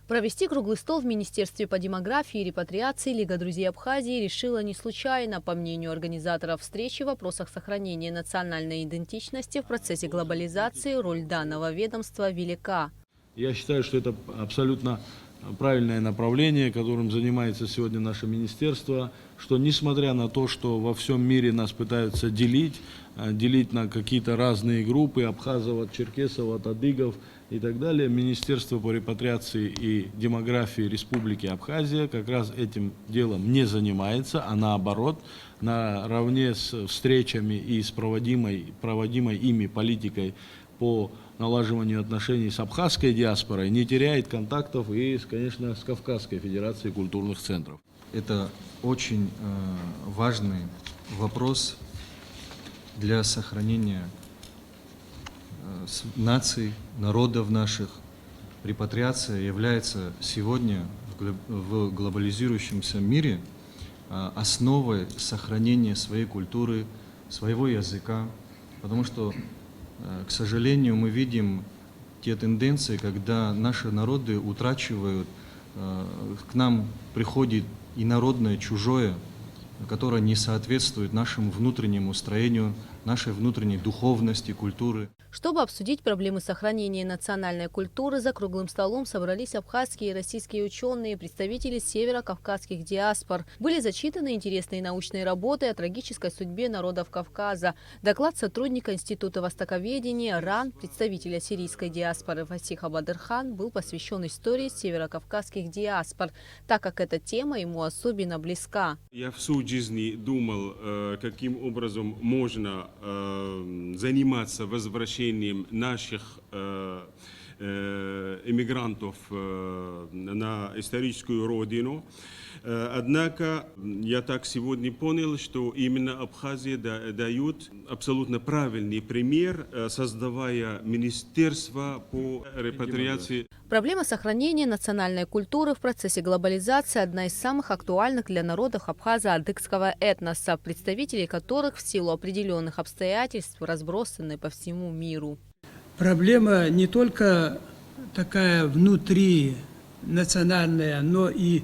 Провести круглый стол в Министерстве по демографии и репатриации Лига друзей Абхазии решила не случайно. По мнению организаторов встречи, в вопросах сохранения национальной идентичности в процессе глобализации роль данного ведомства велика. Я считаю, что это абсолютно правильное направление, которым занимается сегодня наше министерство, что несмотря на то, что во всем мире нас пытаются делить на какие-то разные группы, абхазов от черкесов, от адыгов и так далее, Министерство по репатриации и демографии Республики Абхазия как раз этим делом не занимается, а наоборот, наравне с встречами и с проводимой ими политикой по налаживанию отношений с абхазской диаспорой не теряет контактов и, конечно, с Кавказской Федерацией культурных центров. Это очень важный вопрос для сохранения наций, народов наших. Репатриация является сегодня в глобализирующемся мире основой сохранения своей культуры, своего языка, потому что, к сожалению, мы видим те тенденции, когда наши народы утрачивают, к нам приходит инородное, чужое, которое не соответствует нашему внутреннему строению, нашей внутренней духовности, культуры. Чтобы обсудить проблемы сохранения национальной культуры, за круглым столом собрались абхазские и российские ученые, представители северо-кавказских диаспор. Были зачитаны интересные научные работы о трагической судьбе народов Кавказа. Доклад сотрудника Института востоковедения РАН, представителя сирийской диаспоры Фасиха Бадырхан, был посвящен истории северо-кавказских диаспор, так как эта тема ему особенно близка. Я всю жизнь думал, каким образом можно заниматься возвращением наших эмигрантов на историческую родину. Однако я так сегодня понял, что именно Абхазия дает абсолютно правильный пример, создавая министерство по репатриации. Проблема сохранения национальной культуры в процессе глобализации – одна из самых актуальных для народов абхазо-адыгского этноса, представители которых в силу определенных обстоятельств разбросаны по всему миру. Проблема не только такая внутринациональная, но и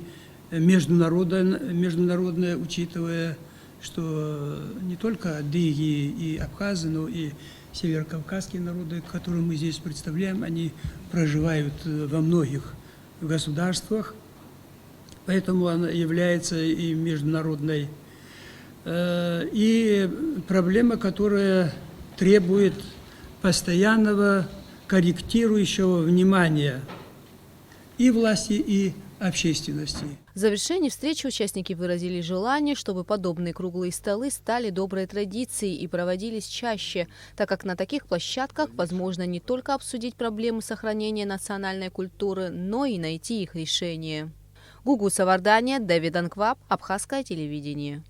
международная, учитывая, что не только адыги и абхазы, но и северокавказские народы, которые мы здесь представляем, они проживают во многих государствах, поэтому она является и международной. И проблема, которая требует постоянного корректирующего внимания и власти, и общественности. В завершении встречи участники выразили желание, чтобы подобные круглые столы стали доброй традицией и проводились чаще, так как на таких площадках возможно не только обсудить проблемы сохранения национальной культуры, но и найти их решение. Гугу Савардания, Давид Анкваб, Абхазское телевидение.